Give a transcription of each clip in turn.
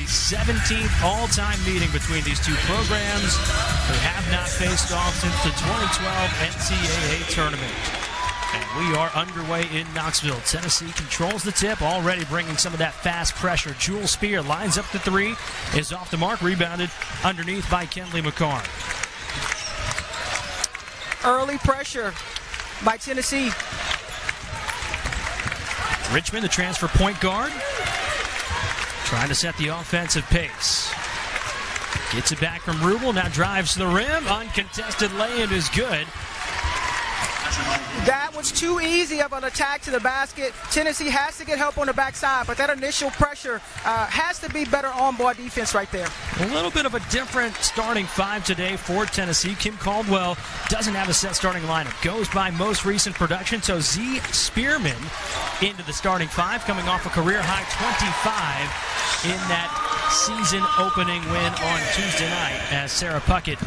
17th all-time meeting between these two programs who have not faced off since the 2012 NCAA tournament. And we are underway in Knoxville. Tennessee controls the tip, already bringing some of that fast pressure. Jewel Spear lines up the three, is off the mark, rebounded underneath by Kenley McCarn. Early pressure by Tennessee. Richmond, the transfer point guard, trying to set the offensive pace. Gets it back from Rubel, now drives to the rim. Uncontested lay-in is good. That was too easy of an attack to the basket. Tennessee has to get help on the backside, but that initial pressure has to be better on-ball defense right there. A little bit of a different starting five today for Tennessee. Kim Caldwell doesn't have a set starting lineup. Goes by most recent production, so Z Spearman into the starting five, coming off a career-high 25 in that season-opening win on Tuesday night as Sara Puckett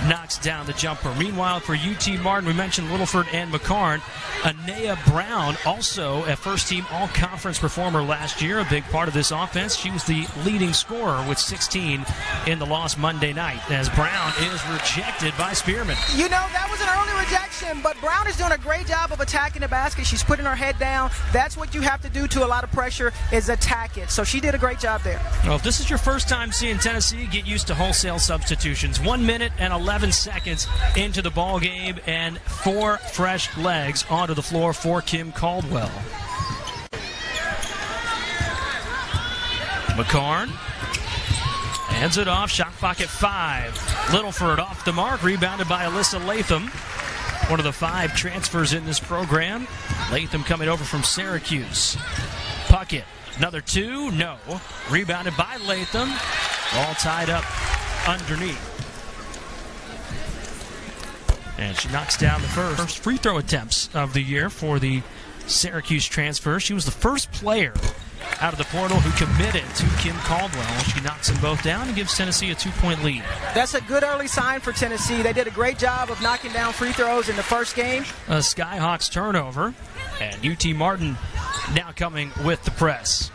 knocks down the jumper. Meanwhile, for UT Martin, we mentioned Littleford and McCarn. Anaya Brown, also a first-team all-conference performer last year, a big part of this offense. She was the leading scorer with 16 in the loss Monday night as Brown is rejected by Spearman. You know, that was an early rejection, but Brown is doing a great job of attacking the basket. She's putting her head down. That's what you have to do to a lot of pressure, is attack it. So she did a great job there. Well, if this is your first time seeing Tennessee, get used to wholesale substitutions. 1 minute and 11 seconds into the ball game, and 4 fresh legs onto the floor for Kim Caldwell. McCarn hands it off, shot clock at 5. Littleford off the mark, rebounded by Alyssa Latham, one of the 5 transfers in this program. Latham coming over from Syracuse. Puckett, another 2, no. Rebounded by Latham, all tied up underneath. And she knocks down the first free throw attempts of the year for the Syracuse transfer. She was the first player out of the portal who committed to Kim Caldwell. She knocks them both down and gives Tennessee a 2-point lead. That's a good early sign for Tennessee. They did a great job of knocking down free throws in the first game. A Skyhawks turnover, and UT Martin now coming with the press.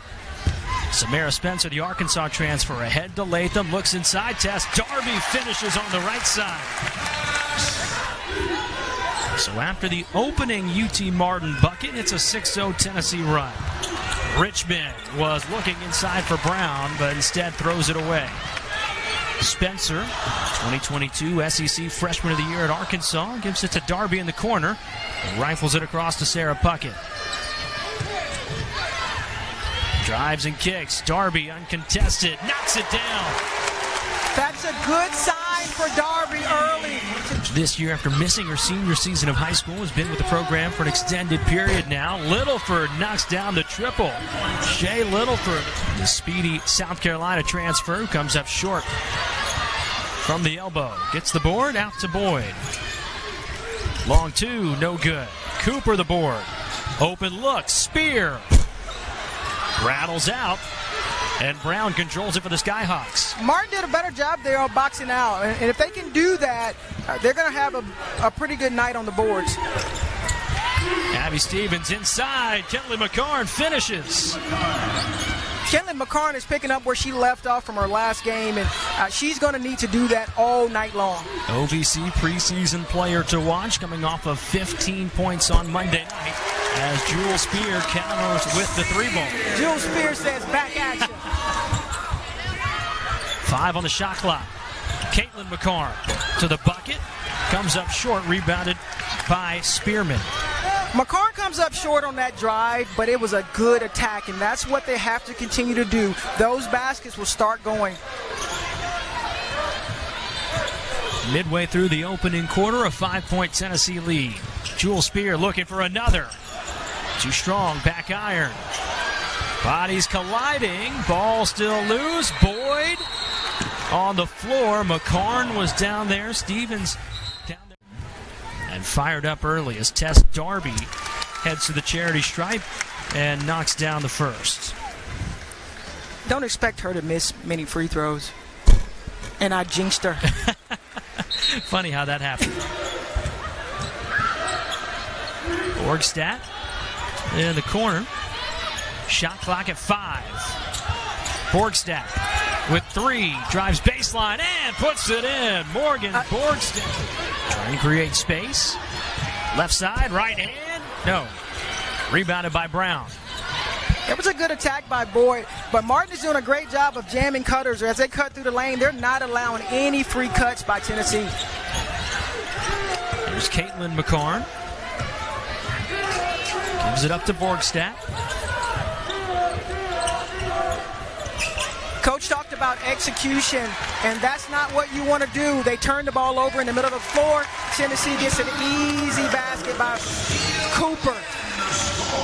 Samara Spencer, the Arkansas transfer, ahead to Latham, looks inside, Tess Darby finishes on the right side. So after the opening UT Martin bucket, it's a 6-0 Tennessee run. Richmond was looking inside for Brown, but instead throws it away. Spencer, 2022 SEC Freshman of the Year at Arkansas, gives it to Darby in the corner and rifles it across to Sara Puckett. Drives and kicks. Darby uncontested, knocks it down. That's a good sign for Darby early. This year, after missing her senior season of high school, has been with the program for an extended period now. Littleford knocks down the triple. Shea Littleford, the speedy South Carolina transfer, who comes up short from the elbow. Gets the board, out to Boyd. Long 2, no good. Cooper the board. Open look, Spear. Rattles out, and Brown controls it for the Skyhawks. Martin did a better job there on boxing out, and if they can do that, they're going to have a pretty good night on the boards. Abby Stevens inside. Kenley McCarn finishes. Kenley McCarn is picking up where she left off from her last game, and she's going to need to do that all night long. OVC preseason player to watch, coming off of 15 points on Monday night as Jewel Spear counters with the 3-ball. Jewel Spear says back action. 5 on the shot clock. Caitlin McCarn to the bucket. Comes up short, rebounded by Spearman. McCarn comes up short on that drive, but it was a good attack, and that's what they have to continue to do. Those baskets will start going. Midway through the opening quarter, a 5-point Tennessee lead. Jewel Spear looking for another. Too strong, back iron. Bodies colliding, ball still loose. Boyd on the floor. McCarn was down there. Stevens down there. And fired up early as Tess Darby heads to the charity stripe and knocks down the first. Don't expect her to miss many free throws. And I jinxed her. Funny how that happened. Borgstad in the corner. Shot clock at 5. Borgstad with 3, drives baseline and puts it in. Morgan Borgstead trying to create space. Left side, right hand. No. Rebounded by Brown. It was a good attack by Boyd, but Martin is doing a great job of jamming cutters. As they cut through the lane, they're not allowing any free cuts by Tennessee. There's Kenley McCarn. Gives it up to Borgstead. Coach talked about execution, and that's not what you want to do. They turn the ball over in the middle of the floor. Tennessee gets an easy basket by Cooper.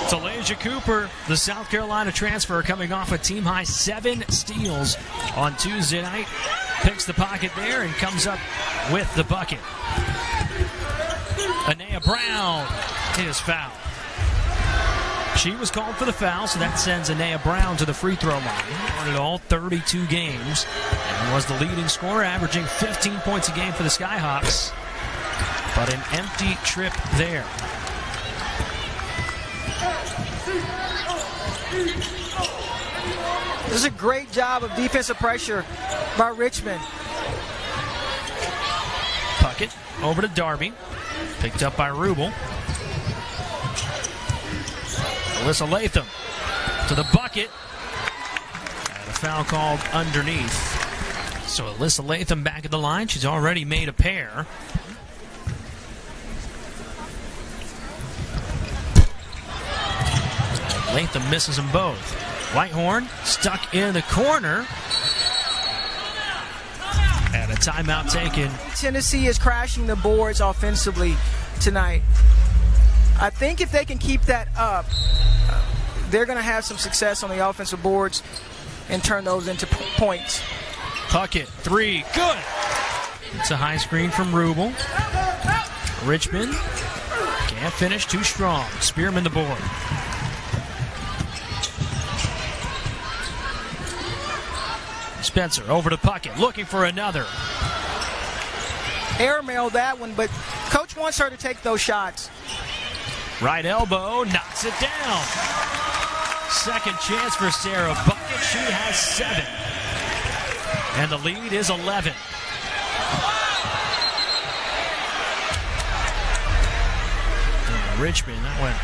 Talasia Cooper, the South Carolina transfer, coming off a team-high 7 steals on Tuesday night. Picks the pocket there and comes up with the bucket. Anaya Brown is fouled. She was called for the foul, so that sends Anaya Brown to the free throw line. Started all 32 games and was the leading scorer, averaging 15 points a game for the Skyhawks. But an empty trip there. This is a great job of defensive pressure by Richmond. Puckett over to Darby. Picked up by Rubel. Alyssa Latham to the bucket. And a foul called underneath. So Alyssa Latham back at the line. She's already made a pair. Latham misses them both. Whitehorn stuck in the corner. And a timeout taken. Tennessee is crashing the boards offensively tonight. I think if they can keep that up, they're going to have some success on the offensive boards and turn those into points. Puckett, 3, good. It's a high screen from Rubel. Richmond can't finish, too strong. Spearman the board. Spencer over to Puckett, looking for another. Airmail that one, but Coach wants her to take those shots. Right elbow, knocks it down. Second chance for Sara Puckett. She has 7. And the lead is 11. And Richmond, that went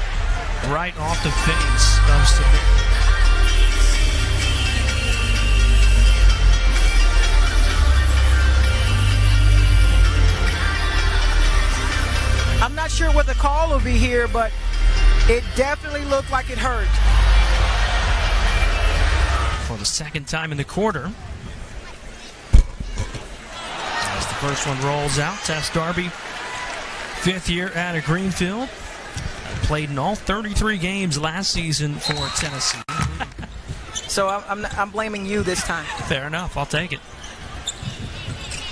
right off the face of Samara. I'm not sure what the call will be here, but it definitely looked like it hurt. For the second time in the quarter. As the first one rolls out, Tess Darby, 5th year out of Greenfield. Played in all 33 games last season for Tennessee. So I'm blaming you this time. Fair enough, I'll take it.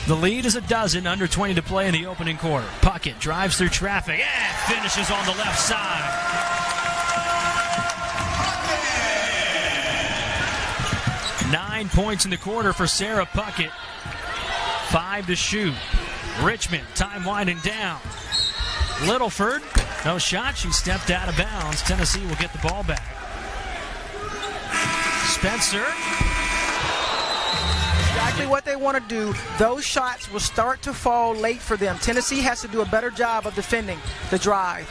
The lead is 12, under 20 to play in the opening quarter. Puckett drives through traffic and finishes on the left side. Nine points in the quarter for Sara Puckett. 5 to shoot. Richmond, time winding down. Littleford, no shot. She stepped out of bounds. Tennessee will get the ball back. Spencer. Exactly what they want to do. Those shots will start to fall late for them. Tennessee has to do a better job of defending the drive.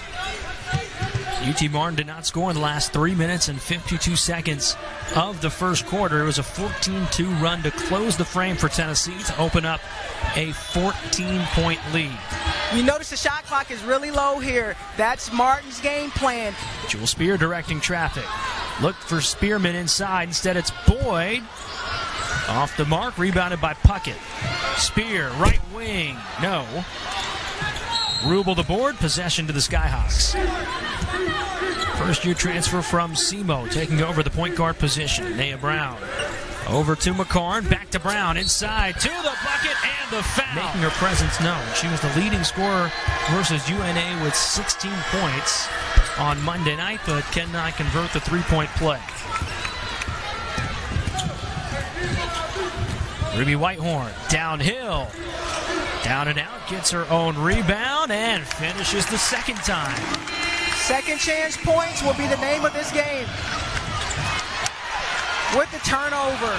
UT Martin did not score in the last 3 minutes and 52 seconds of the first quarter. It was a 14-2 run to close the frame for Tennessee to open up a 14-point lead. You notice the shot clock is really low here. That's Martin's game plan. Jewel Spear directing traffic. Looked for Spearman inside. Instead, it's Boyd. Off the mark, rebounded by Puckett. Spear, right wing. No. Rubel the board, possession to the Skyhawks. First-year transfer from SEMO, taking over the point guard position. Naya Brown over to McCarn, back to Brown, inside to the bucket and the foul. Making her presence known. She was the leading scorer versus UNA with 16 points on Monday night, but cannot convert the three-point play. Ruby Whitehorn, downhill, down and out, gets her own rebound and finishes the second time. Second chance points will be the name of this game. With the turnover.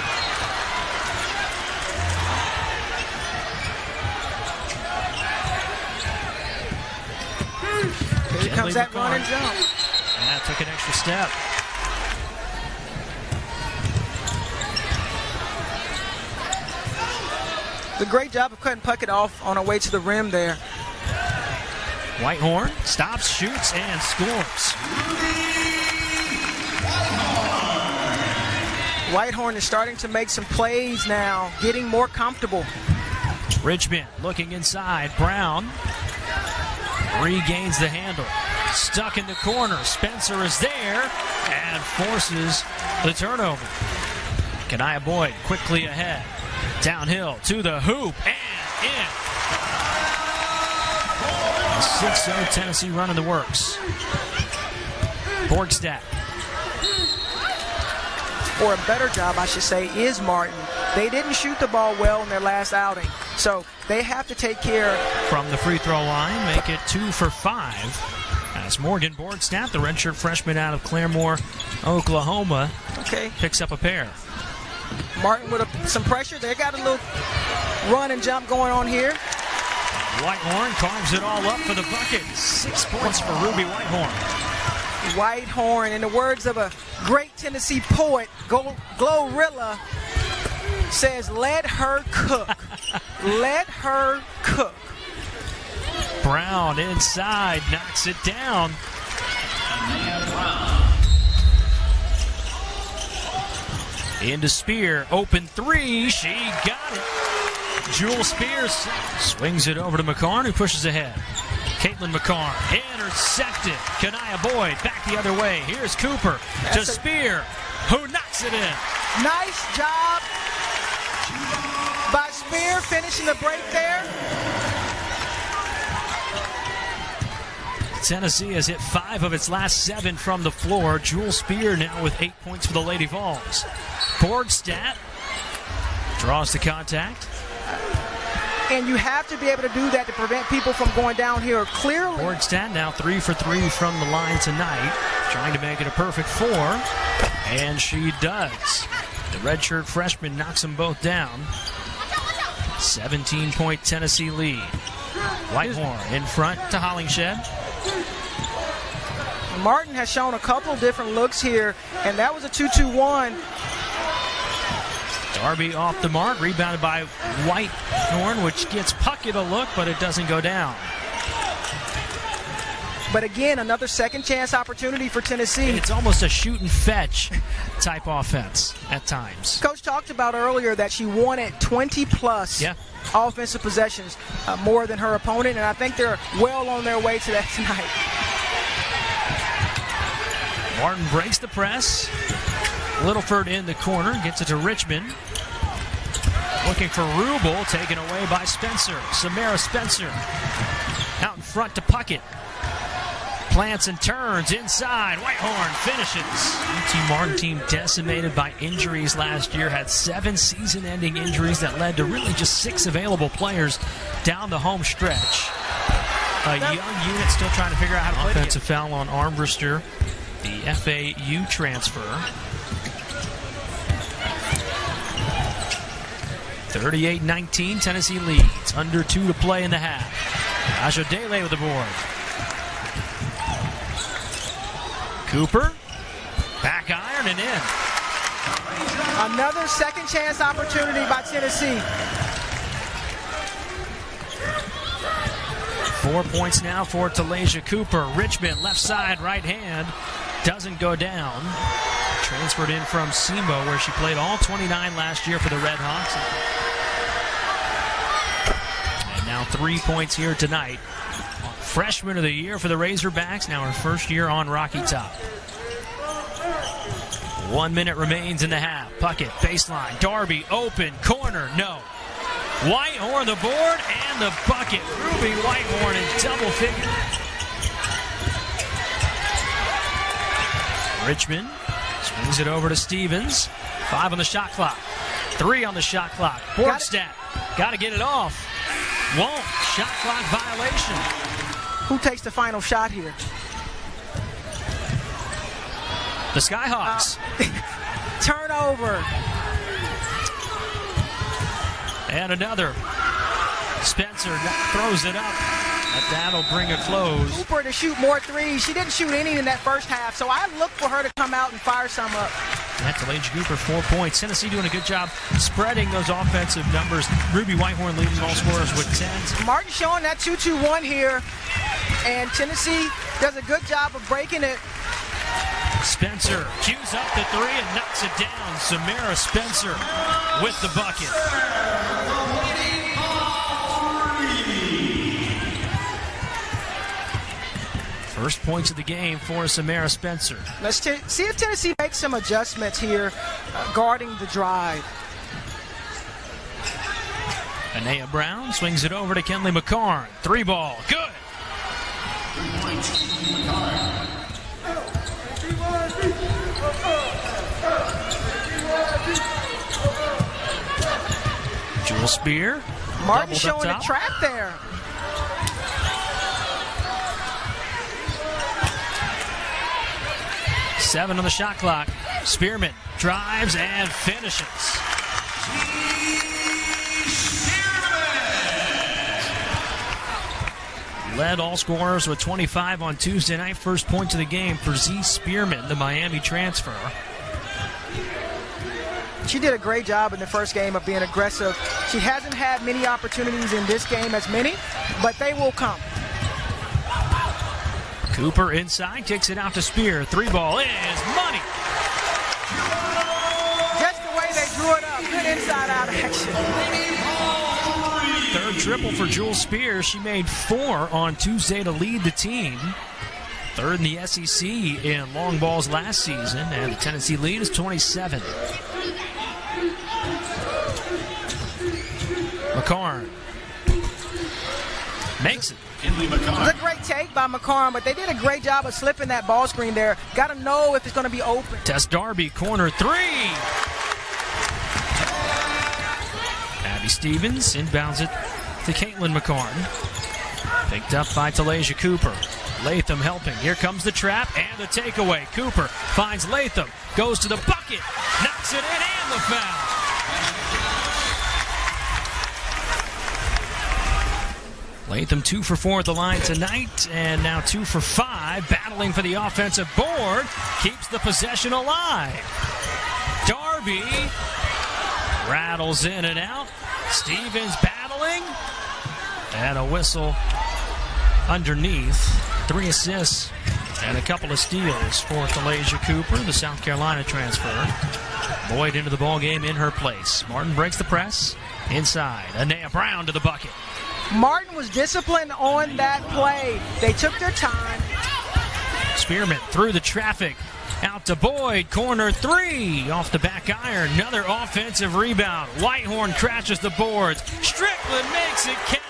was that run and jump. Yeah, took an extra step. The great job of cutting Puckett off on her way to the rim there. Whitehorn stops, shoots, and scores. Whitehorn is starting to make some plays now, getting more comfortable. Richmond looking inside. Brown regains the handle. Stuck in the corner. Spencer is there and forces the turnover. Kanaya Boyd quickly ahead. Downhill to the hoop and in. A 6-0 Tennessee run in the works. Borgstadt. Or a better job, I should say, is Martin. They didn't shoot the ball well in their last outing, so they have to take care. From the free throw line, make it 2 for 5. As Morgan Borgstadt, the redshirt freshman out of Claremore, Oklahoma, picks up a pair. Martin with some pressure. They got a little run and jump going on here. Whitehorn carves it all up for the bucket. 6 points for Ruby Whitehorn. Whitehorn, in the words of a great Tennessee poet, Glorilla, says, let her cook. Let her cook. Brown inside, knocks it down. Into Spear, open three, she got it. Jewel Spears swings it over to McCarn, who pushes ahead. Caitlin McCarn intercepted. Kanaya Boyd back the other way. Here's Cooper to Spear, who knocks it in. Nice job by Spear finishing the break there. Tennessee has hit 5 of its last 7 from the floor. Jewel Spear now with 8 points for the Lady Vols. Borgstadt draws the contact. And you have to be able to do that to prevent people from going down here clearly. Borgstadt now 3 for 3 from the line tonight, trying to make it a perfect 4, and she does. The redshirt freshman knocks them both down. 17-point Tennessee lead. Whitehorn in front to Hollingshed. Martin has shown a couple of different looks here, and that was a 2-2-1. Darby off the mark, rebounded by Whitehorn, which gets Puckett a look, but it doesn't go down. But again, another second chance opportunity for Tennessee. It's almost a shoot and fetch type offense at times. Coach talked about earlier that she wanted 20-plus offensive possessions, more than her opponent, and I think they're well on their way to that tonight. Martin breaks the press. Littleford in the corner, gets it to Richmond. Looking for Rubel, taken away by Spencer. Samara Spencer out in front to Puckett. Plants and turns inside. Whitehorn finishes. UT Martin team decimated by injuries last year. Had 7 season-ending injuries that led to really just 6 available players down the home stretch. A young unit still trying to figure out how to play. Offensive foul on Armbruster, the FAU transfer. 38-19, Tennessee leads. Under 2 to play in the half. Ajodele with the board. Cooper, back iron and in. Another second chance opportunity by Tennessee. 4 points now for Talasia Cooper. Richmond, left side, right hand. Doesn't go down. Transferred in from SEMO, where she played all 29 last year for the Red Hawks. And now 3 points here tonight. Freshman of the year for the Razorbacks, now her first year on Rocky Top. 1 minute remains in the half. Puckett, baseline, Darby, open, corner, no. Whitehorn the board and the bucket. Ruby Whitehorn in double figure. Richmond swings it over to Stevens. 5 on the shot clock. 3 on the shot clock. Borgstadt got to get it off. Won't. Shot clock violation. Who takes the final shot here? The Skyhawks. Turnover. And another. Spencer throws it up. That'll bring a close. Cooper to shoot more threes. She didn't shoot any in that first half, so I look for her to come out and fire some up. That's Lady Cooper, 4 points. Tennessee doing a good job spreading those offensive numbers. Ruby Whitehorn leading all scorers with 10. Martin showing that 2-2-1 here, and Tennessee does a good job of breaking it. Spencer cues up the three and knocks it down. Samara Spencer with the bucket. First points of the game for Samara Spencer. Let's see if Tennessee makes some adjustments here guarding the drive. Anaya Brown swings it over to Kenley McCarn. 3 ball, good. Jewel Spear. Martin showing a trap there. Seven on the shot clock. Spearman drives and finishes. Led all scorers with 25 on Tuesday night. First point of the game for Z Spearman, the Miami transfer. She did a great job in the first game of being aggressive. She hasn't had many opportunities in this game, as many, but they will come. Cooper inside, kicks it out to Spear. 3 ball is money. Just the way they drew it up. Good inside-out action. Third triple for Jewel Spear. She made 4 on Tuesday to lead the team. Third in the SEC in long balls last season, and the Tennessee lead is 27. McCarn makes it. It was a great take by McCarn, but they did a great job of slipping that ball screen there. Got to know if it's going to be open. Tess Darby, corner 3. Abby Stevens inbounds it to Caitlin McCarn. Picked up by Talasia Cooper. Latham helping. Here comes the trap and the takeaway. Cooper finds Latham, goes to the bucket, knocks it in, and the foul. Latham 2 for 4 at the line tonight, and now 2 for 5, battling for the offensive board, keeps the possession alive. Darby rattles in and out. Stevens battling, and a whistle underneath. 3 assists and a couple of steals for Talasia Cooper, the South Carolina transfer. Boyd into the ball game in her place. Martin breaks the press inside. Anaya Brown to the bucket. Martin was disciplined on that play. They took their time. Spearman through the traffic. Out to Boyd. Corner 3. Off the back iron. Another offensive rebound. Whitehorn crashes the boards. Strickland makes it count.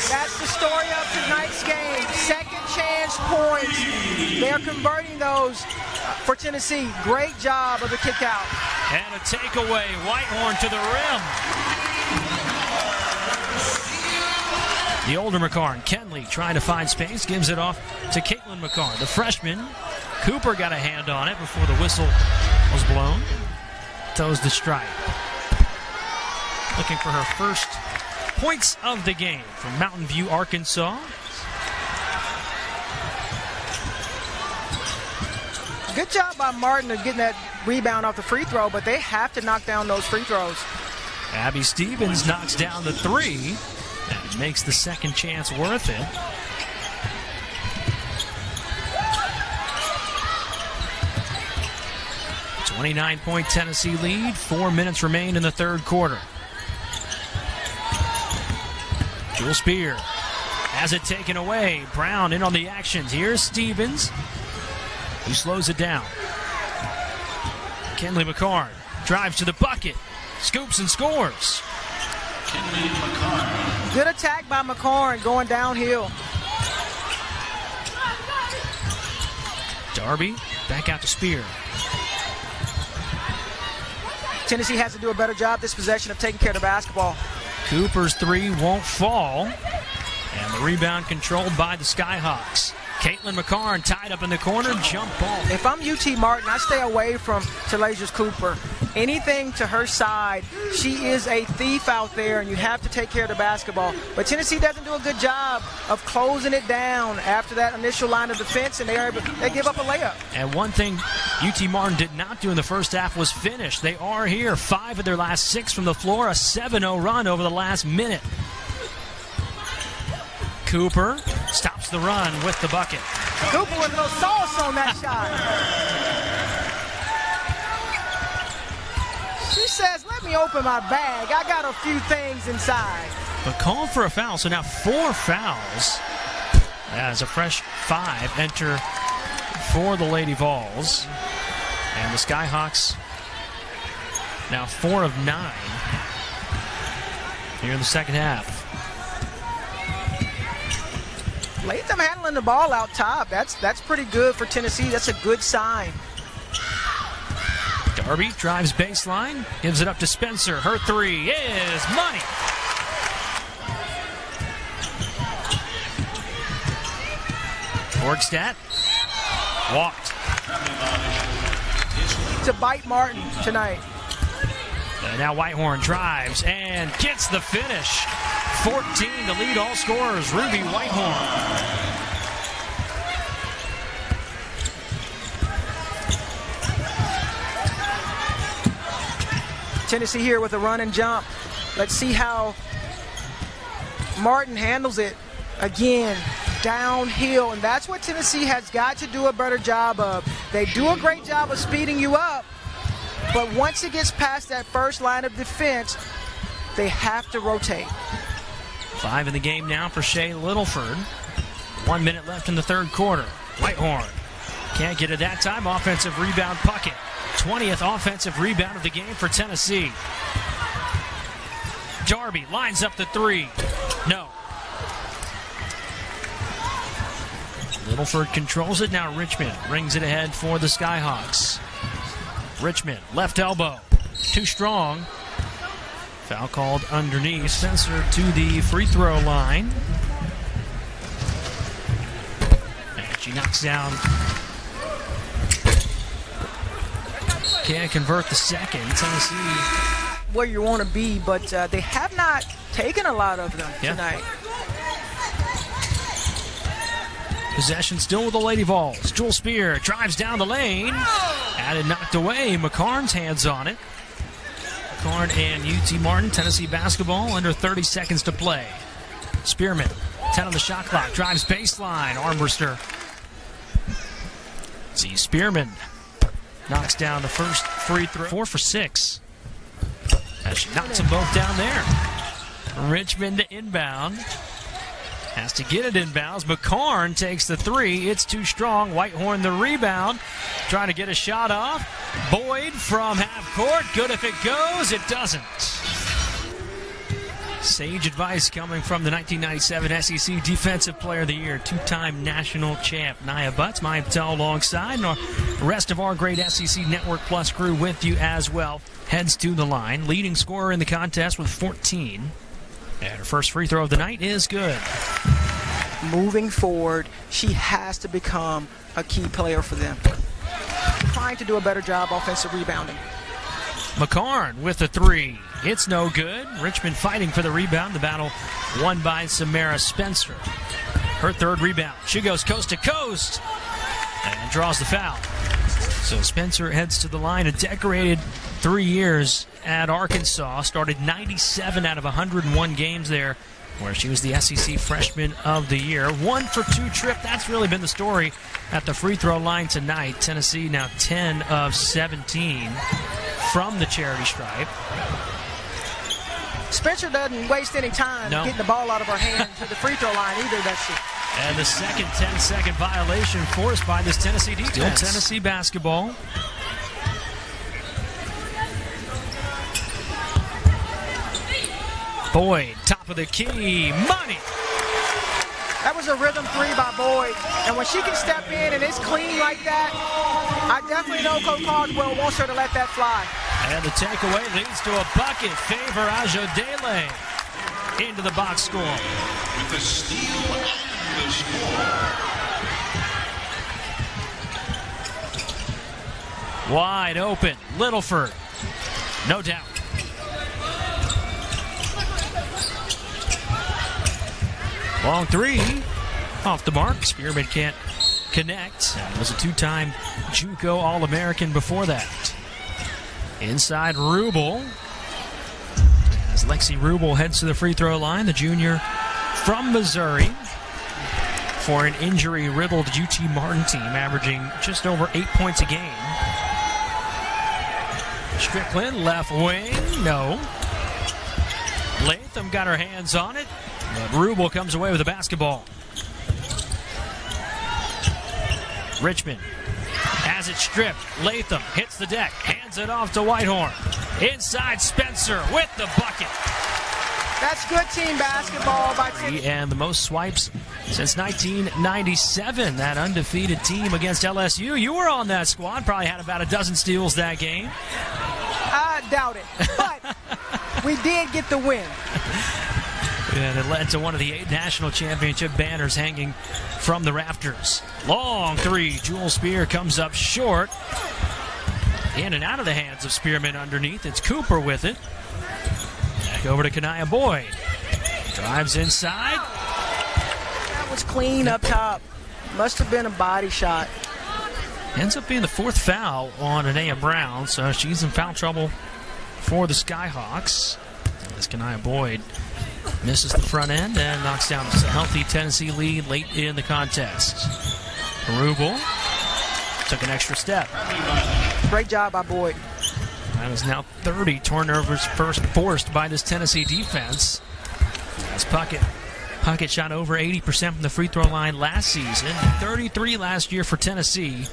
That's the story of tonight's game. Second chance points. They're converting those for Tennessee. Great job of the kick out. And a takeaway. Whitehorn to the rim. The older McCarn, Kenley, trying to find space, gives it off to Caitlin McCarn. The freshman, Cooper got a hand on it before the whistle was blown. Toes the stripe. Looking for her first points of the game from Mountain View, Arkansas. Good job by Martin of getting that rebound off the free throw, but they have to knock down those free throws. Abby Stevens knocks down the 3. And makes the second chance worth it. A 29-point Tennessee lead. 4 minutes remain in the third quarter. Jewel Spear has it taken away. Brown in on the actions. Here's Stevens, who slows it down. Kenley McCarn drives to the bucket, scoops and scores. Good attack by McCarn going downhill. Darby back out to Spear. Tennessee has to do a better job this possession of taking care of the basketball. Cooper's 3 won't fall. And the rebound controlled by the Skyhawks. Caitlin McCarn tied up in the corner, jump ball. If I'm UT Martin, I stay away from Talasia Cooper. anything to her side. She is a thief out there, and you have to take care of the basketball. But Tennessee doesn't do a good job of closing it down after that initial line of defense, and they give up a layup. And one thing UT Martin did not do in the first half was finish. They are here, 5 of their last 6 from the floor, a 7-0 run over the last minute. Cooper stops the run with the bucket. Cooper with a little sauce on that shot. She says, let me open my bag. I got a few things inside. But called for a foul, so now 4 fouls as a fresh 5 enter for the Lady Vols. And the Skyhawks now 4 of 9 here in the second half. Latham handling the ball out top. That's pretty good for Tennessee. That's a good sign. Darby drives baseline, gives it up to Spencer. Her 3 is money. Borgstadt walked. To bite Martin tonight. And now Whitehorn drives and gets the finish. 14 to lead all scorers, Ruby Whitehorn. Tennessee here with a run and jump. Let's see how Martin handles it. Again, downhill, and that's what Tennessee has got to do a better job of. They do a great job of speeding you up, but once it gets past that first line of defense, they have to rotate. 5 in the game now for Shea Littleford. 1 minute left in the third quarter. Whitehorn can't get it that time. Offensive rebound, Puckett. 20th offensive rebound of the game for Tennessee. Darby lines up the 3. No. Littleford controls it. Now Richmond brings it ahead for the Skyhawks. Richmond, left elbow. Too strong. Foul called underneath. Spencer to the free throw line. And she knocks down. Can't convert the second. Tennessee where you want to be, but they have not taken a lot of them tonight. Possession still with the Lady Vols. Jewel Spear drives down the lane. Had it knocked away. McCarn's hands on it. McCarn and UT Martin, Tennessee basketball, under 30 seconds to play. Spearman, 10 on the shot clock, drives baseline. Armbruster. See, Spearman knocks down the first free throw. 4 for 6. As she knocks them both down there. Richmond to inbound. Has to get it inbounds. McCarn takes the 3. It's too strong. Whitehorn the rebound. Trying to get a shot off. Boyd from half court. Good if it goes. It doesn't. Sage advice coming from the 1997 SEC Defensive Player of the Year, 2-time national champ Nia Butts. Maya Patel alongside, and the rest of our great SEC Network Plus crew with you as well. Heads to the line. Leading scorer in the contest with 14. And her first free throw of the night is good. Moving forward, she has to become a key player for them. Trying to do a better job offensive rebounding. McCarn with the 3. It's no good. Richmond fighting for the rebound. The battle won by Samara Spencer. Her third rebound. She goes coast to coast and draws the foul. So Spencer heads to the line. A decorated 3 years at Arkansas. Started 97 out of 101 games there, where she was the SEC Freshman of the Year. 1 for 2 trip. That's really been the story at the free throw line tonight. Tennessee now 10 of 17 from the charity stripe. Spencer doesn't waste any time getting the ball out of her hand to the free throw line either, does she? And the second 10-second violation forced by this Tennessee defense. Still Tennessee basketball. Boyd, top of the key, money. That was a rhythm 3 by Boyd. And when she can step in and it's clean like that, I definitely know Coach Caldwell wants her to let that fly. And the takeaway leads to a bucket. Favor Ajodele into the box score. With the steal and the score. Wide open, Littleford No doubt. Long three. Off the mark. Spearman can't connect. And was a two-time JUCO All-American before that. Inside Rubel. As Lexi Rubel heads to the free throw line, the junior from Missouri, for an injury-riddled UT Martin team, averaging just over 8 points a game. Strickland, left wing, no. Latham got her hands on it, but Rubel comes away with the basketball. Richmond has it stripped. Latham hits the deck, hands it off to Whitehorn. Inside Spencer with the bucket. That's good team basketball by Tenn. And the most swipes since 1997. That undefeated team against LSU. You were on that squad. Probably had about a dozen steals that game. I doubt it, but we did get the win. And it led to one of the 8 national championship banners hanging from the rafters. Long three. Jewel Spear comes up short. In and out of the hands of Spearman underneath. It's Cooper with it. Back over to Kanaya Boyd. Drives inside. That was clean up top. Must have been a body shot. Ends up being the 4th foul on Anaya Brown, so she's in foul trouble for the Skyhawks. As Kanaya Boyd misses the front end and knocks down a healthy Tennessee lead late in the contest. Rubel took an extra step. Great job by Boyd. That is now 30 turnovers first forced by this Tennessee defense. As Puckett shot over 80% from the free throw line last season, 33 last year for Tennessee.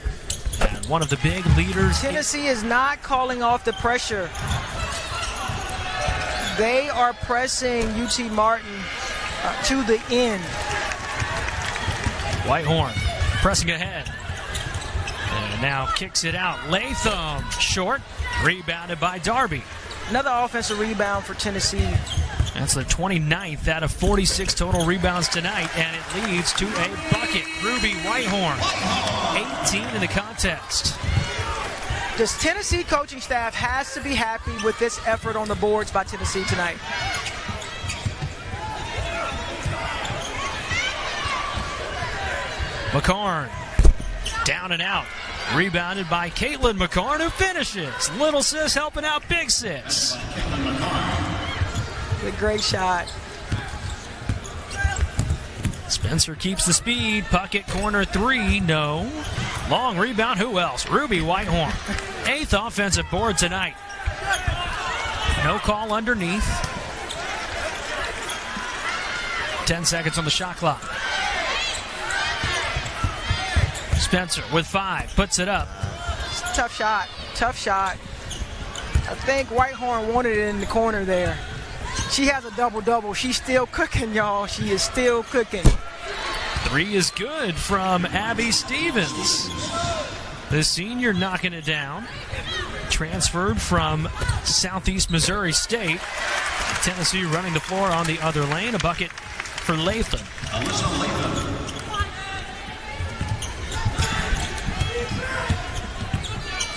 And one of the big leaders. Tennessee is not calling off the pressure. They are pressing UT Martin to the end. Whitehorn pressing ahead. And now kicks it out. Latham short. Rebounded by Darby. Another offensive rebound for Tennessee. That's the 29th out of 46 total rebounds tonight, and it leads to a bucket. Ruby Whitehorn, 18 in the contest. This Tennessee coaching staff has to be happy with this effort on the boards by Tennessee tonight. McCarn, down and out. Rebounded by Caitlin McCarn, who finishes. Little sis helping out big sis. A great shot. Spencer keeps the speed. Puckett corner three, no. Long rebound, who else? Ruby Whitehorn. 8th offensive board tonight. No call underneath. 10 seconds on the shot clock. Spencer with 5, puts it up. Tough shot, tough shot. I think Whitehorn wanted it in the corner there. She has a double-double. She's still cooking, y'all. She is still cooking. 3 is good from Abby Stevens. The senior knocking it down. Transferred from Southeast Missouri State. Tennessee running the floor on the other lane. A bucket for Latham.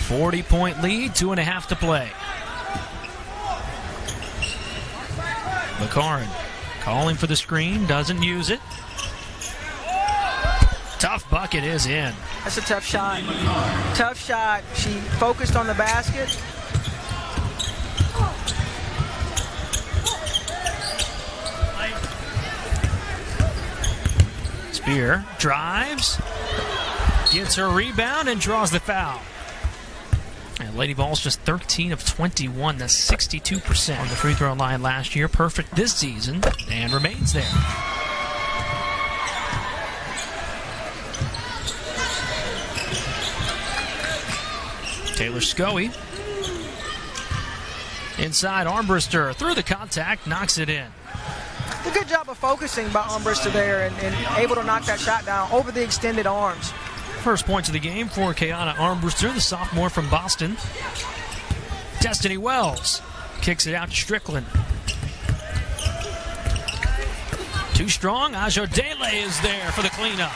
40-point lead, 2.5 to play. McCarn calling for the screen, doesn't use it. Tough bucket is in. That's a tough shot. Tough shot. She focused on the basket. Spear drives, gets her rebound, and draws the foul. And Lady Vols just 13 of 21. That's 62% on the free throw line last year. Perfect this season, and remains there. Taylor Scoey. Inside Armbruster, through the contact, knocks it in. A good job of focusing by Armbruster there and able to knock that shot down over the extended arms. First points of the game for Kayana Armbruster, the sophomore from Boston. Destiny Wells kicks it out to Strickland. Too strong. Ajodele is there for the cleanup.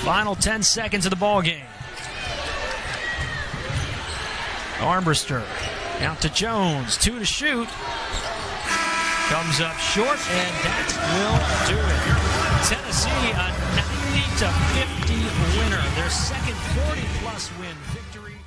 Final 10 seconds of the ball game. Armbruster out to Jones. 2 to shoot. Comes up short, and that will do it. Tennessee, a 90-50 winner. Their second 40-plus win victory.